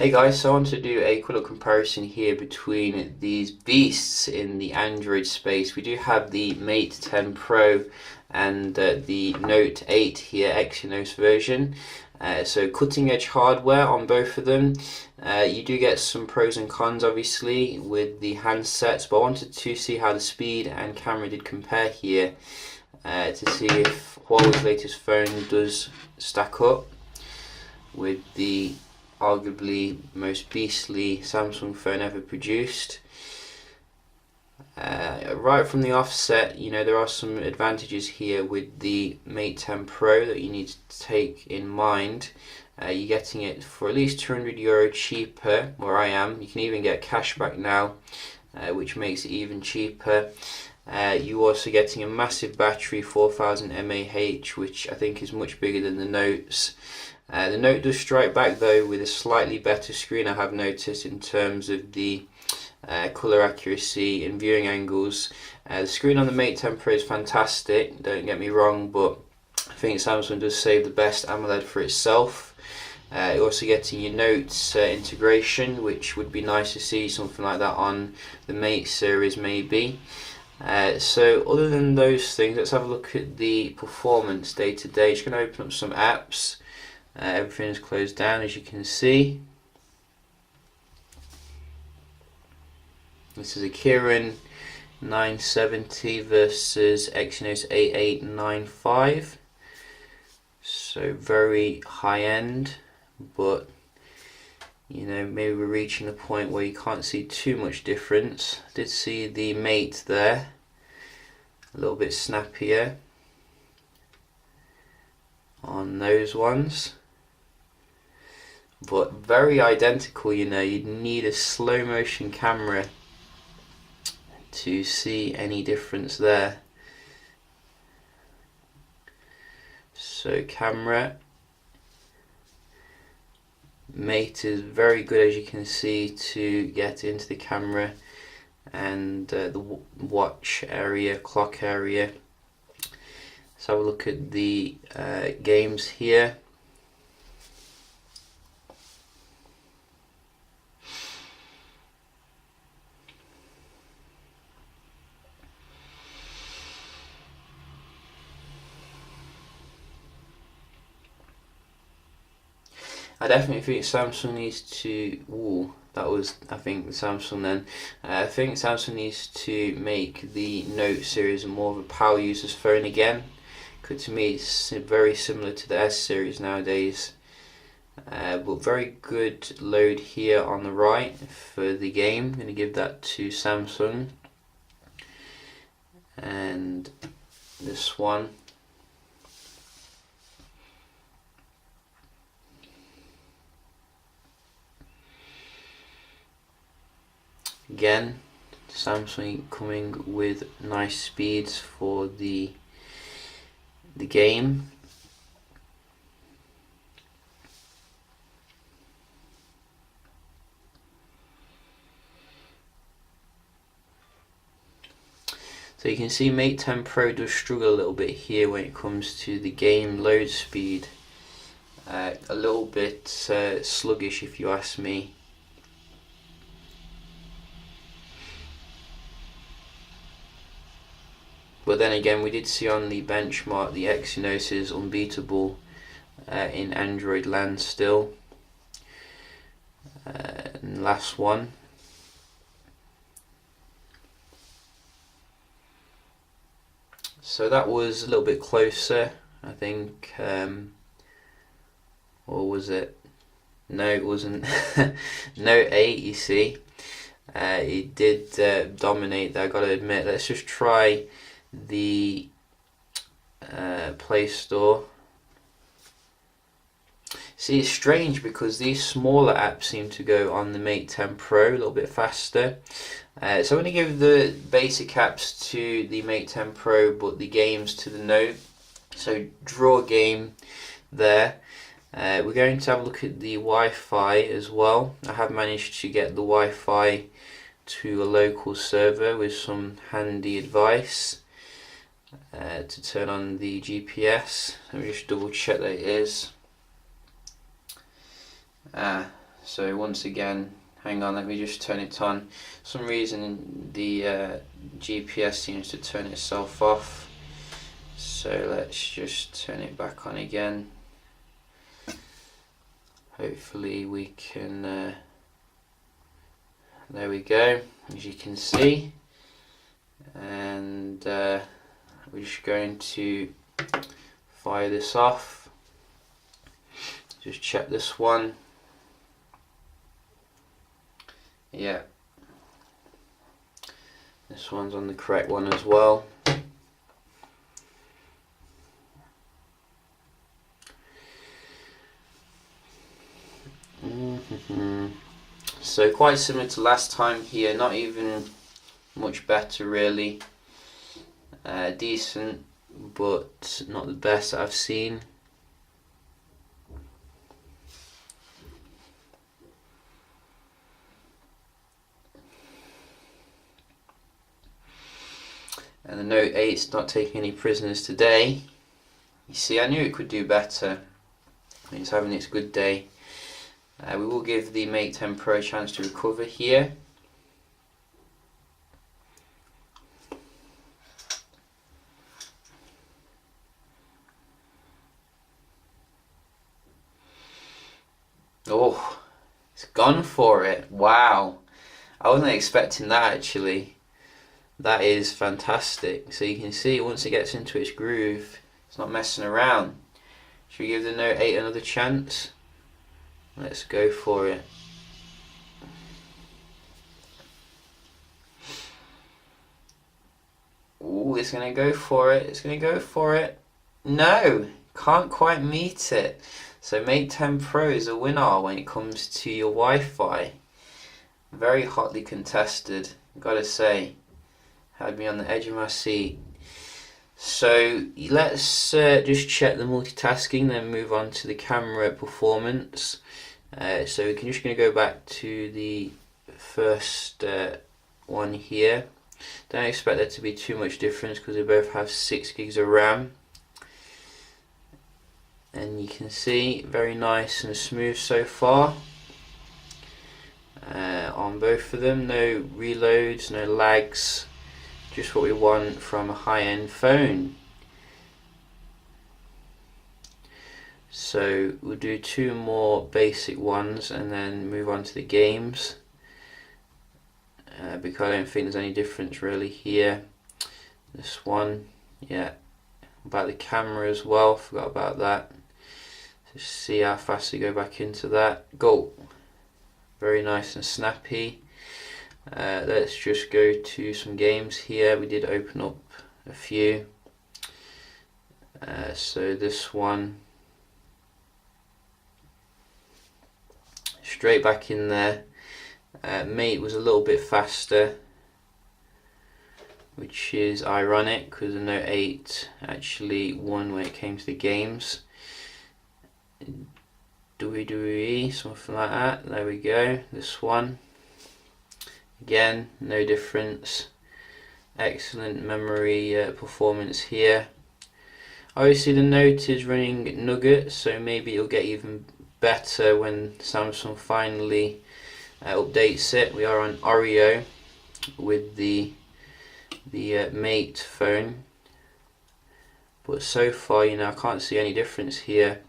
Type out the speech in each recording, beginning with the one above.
Hey guys, so I want to do a quick little comparison here between these beasts in the Android space. We do have the Mate 10 Pro and the Note 8 here, Exynos version. So cutting edge hardware on both of them. You do get some pros and cons obviously with the handsets, but I wanted to see how the speed and camera did compare here to see if Huawei's latest phone does stack up with the arguably most beastly Samsung phone ever produced. Right from the offset, you know, there are some advantages here with the Mate 10 Pro that you need to take in mind. You're getting it for at least €200 cheaper where I am. You can even get cashback now, which makes it even cheaper. You're also getting a massive battery, 4000 mAh, which I think is much bigger than the Note's. The Note does strike back though with a slightly better screen, I have noticed, in terms of the colour accuracy and viewing angles. The screen on the Mate 10 Pro is fantastic, don't get me wrong, but I think Samsung does save the best AMOLED for itself. You're also getting your Note integration, which would be nice to see something like that on the Mate series maybe. So other than those things, let's have a look at the performance day to day. Just going to open up some apps. Everything is closed down, as you can see. This is a Kirin 970 versus Exynos 8895. So very high end, but you know, maybe we're reaching a point where you can't see too much difference. I did see the Mate there, a little bit snappier on those ones, but very identical. You know, you'd need a slow motion camera to see any difference there. So camera, Mate is very good, as you can see, to get into the camera and the watch area, clock area. Let's have a look at the games here. I definitely think Samsung needs to. That was, I think, Samsung then. I think Samsung needs to make the Note series more of a power user's phone again. Because to me, it's very similar to the S series nowadays. But very good load here on the right for the game. I'm going to give that to Samsung. And this one. Again, Samsung coming with nice speeds for the game. So you can see Mate 10 Pro does struggle a little bit here when it comes to the game load speed. A little bit sluggish if you ask me. But then again, we did see on the benchmark the Exynos is unbeatable in Android land still. And last one. So that was a little bit closer, I think. Or was it? No, it wasn't. Note 8, you see. It did dominate there, I gotta admit. Let's just try the Play Store. See, it's strange because these smaller apps seem to go on the Mate 10 Pro a little bit faster. So I'm going to give the basic apps to the Mate 10 Pro, but the games to the Note. So draw game there. We're going to have a look at the Wi-Fi as well. I have managed to get the Wi-Fi to a local server with some handy advice. To turn on the GPS. Let me just double check that it is. So once again, hang on, let me just turn it on. For some reason the GPS seems to turn itself off, so let's just turn it back on again. Hopefully we can, there we go, as you can see. And we're just going to fire this off. Just check this one. Yeah, this one's on the correct one as well. So quite similar to last time here, not even much better really. Decent, but not the best that I've seen. And the Note 8's not taking any prisoners today. You see, I knew it could do better. It's having its good day. We will give the Mate 10 Pro a chance to recover here. Oh, it's gone for it. Wow. I wasn't expecting that actually. That is fantastic. So you can see once it gets into its groove, it's not messing around. Should we give the Note 8 another chance? Let's go for it. Ooh, it's going to go for it. It's going to go for it. No, can't quite meet it. So Mate 10 Pro is a winner when it comes to your Wi-Fi. Very hotly contested, gotta say. Had me on the edge of my seat. So let's just check the multitasking, then move on to the camera performance. So we can just going to go back to the first one here. Don't expect there to be too much difference because they both have 6 gigs of RAM. And you can see very nice and smooth so far on both of them. No reloads, no lags. Just what we want from a high-end phone. So we'll do 2 more basic ones and then move on to the games, because I don't think there's any difference really here. This one, yeah, about the camera as well, forgot about that. Just see how fast we go back into that. Go! Very nice and snappy. Let's just go to some games here. We did open up a few. So this one, straight back in there. Mate was a little bit faster, which is ironic because the Note 8 actually won when it came to the games. WWE, something like that. There we go. This one. Again, no difference. Excellent memory performance here. Obviously the Note is running Nugget, so maybe it'll get even better when Samsung finally updates it. We are on Oreo with the Mate phone, but so far, you know, I can't see any difference here.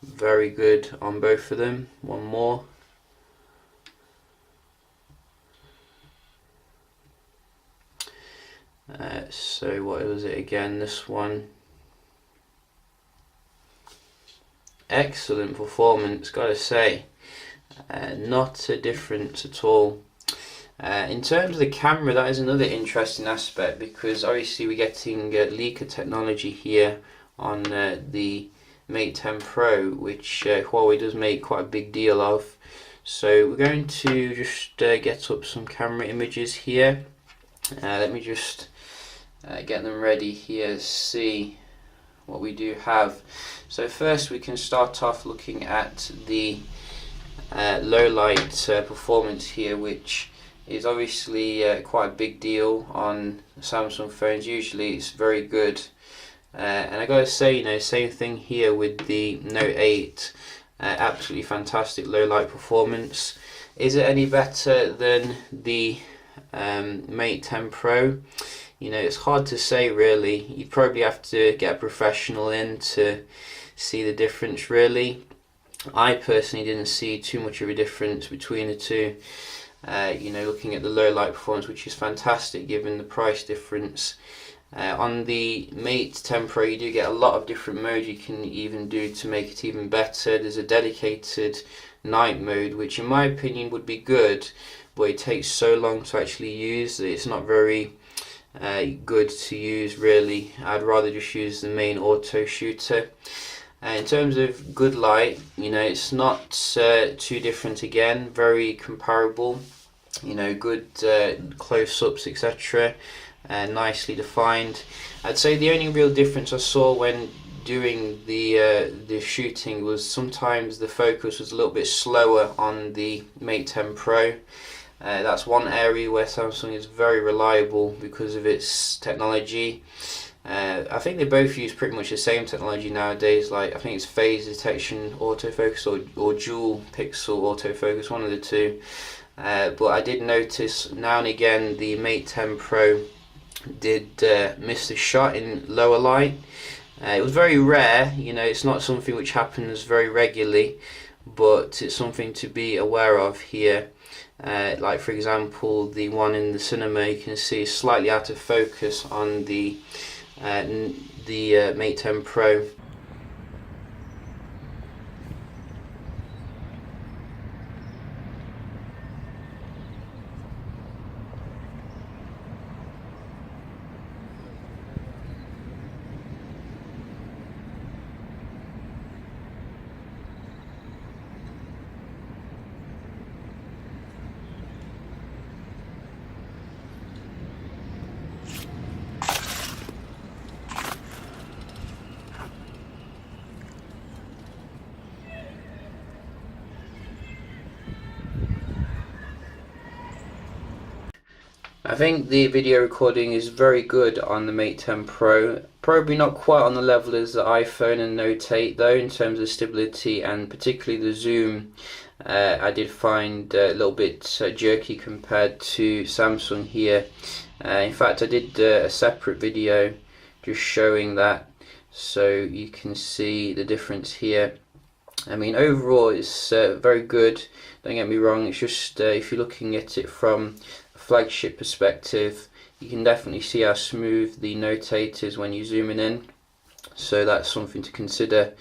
Very good on both of them. One more. So what was it again? This one. Excellent performance, gotta say. Not a difference at all. In terms of the camera, that is another interesting aspect because obviously we're getting leaker technology here on the Mate 10 Pro, which Huawei does make quite a big deal of. So we're going to just get up some camera images here. Let me just get them ready here to see what we do have. So first we can start off looking at the low light performance here, which is obviously quite a big deal on Samsung phones. Usually it's very good, and I gotta say, you know, same thing here with the Note 8. absolutely fantastic low light performance. Is it any better than the Mate 10 Pro? You know, it's hard to say really. You probably have to get a professional in to see the difference really. I personally didn't see too much of a difference between the two. You know, looking at the low light performance, which is fantastic given the price difference. On the Mate 10 Pro you do get a lot of different modes you can even do to make it even better. There's a dedicated night mode, which in my opinion would be good, but it takes so long to actually use that it's not very good to use really. I'd rather just use the main auto shooter. In terms of good light, you know, it's not too different again, very comparable, you know, good close-ups, etc. Nicely defined. I'd say the only real difference I saw when doing the shooting was sometimes the focus was a little bit slower on the Mate 10 Pro. That's one area where Samsung is very reliable because of its technology. I think they both use pretty much the same technology nowadays, like I think it's phase detection autofocus or dual pixel autofocus, one of the two. But I did notice now and again the Mate 10 Pro did miss the shot in lower light. It was very rare, you know, it's not something which happens very regularly, but it's something to be aware of here. Like for example, the one in the cinema you can see is slightly out of focus on the Mate 10 Pro. I think the video recording is very good on the Mate 10 Pro. Probably not quite on the level as the iPhone and Note 8 though, in terms of stability and particularly the zoom. I did find a little bit jerky compared to Samsung here. In fact, I did a separate video just showing that, so you can see the difference here. I mean, overall it's very good, don't get me wrong. It's just if you're looking at it from a flagship perspective, you can definitely see how smooth the Note 8 is when you're zooming in, so that's something to consider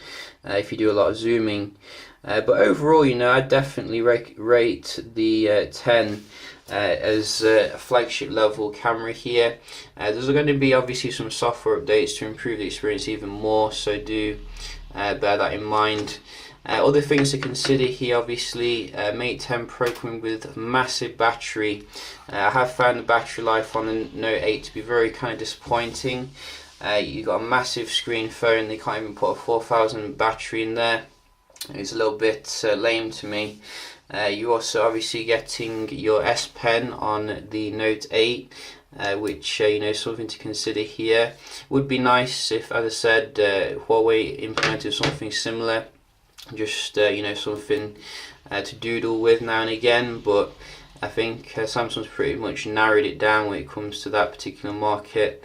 if you do a lot of zooming. But overall, you know, I definitely rate the 10 as a flagship level camera here. There's going to be obviously some software updates to improve the experience even more, so do bear that in mind. Other things to consider here, obviously, Mate 10 Pro coming with a massive battery. I have found the battery life on the Note 8 to be very kind of disappointing. You've got a massive screen phone, they can't even put a 4000 battery in there. It's a little bit lame to me. You're also obviously getting your S Pen on the Note 8, which you know, something to consider here. Would be nice if, as I said, Huawei implemented something similar. Just you know, something to doodle with now and again, but I think Samsung's pretty much narrowed it down when it comes to that particular market.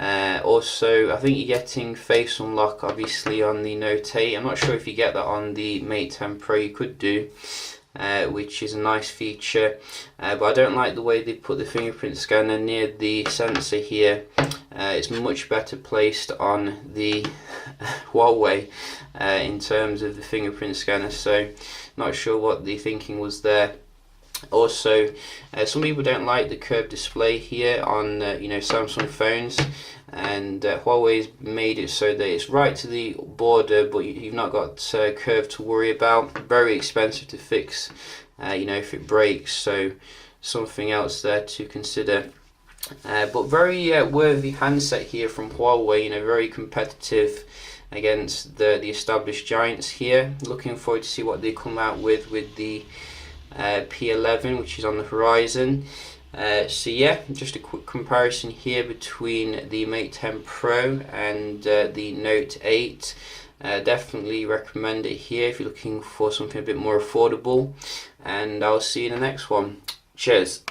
Also, I think you're getting face unlock obviously on the Note 8. I'm not sure if you get that on the Mate 10 Pro. You could do, which is a nice feature, but I don't like the way they put the fingerprint scanner near the sensor here. It's much better placed on the Huawei in terms of the fingerprint scanner, so not sure what the thinking was there. Also, some people don't like the curved display here on you know, Samsung phones, and Huawei's made it so that it's right to the border, but you've not got curve to worry about. Very expensive to fix, you know, if it breaks, so something else there to consider. But very worthy handset here from Huawei, you know, very competitive against the established giants here. Looking forward to see what they come out with the P11, which is on the horizon. So yeah, just a quick comparison here between the Mate 10 Pro and the Note 8. Definitely recommend it here if you're looking for something a bit more affordable, and I'll see you in the next one. Cheers.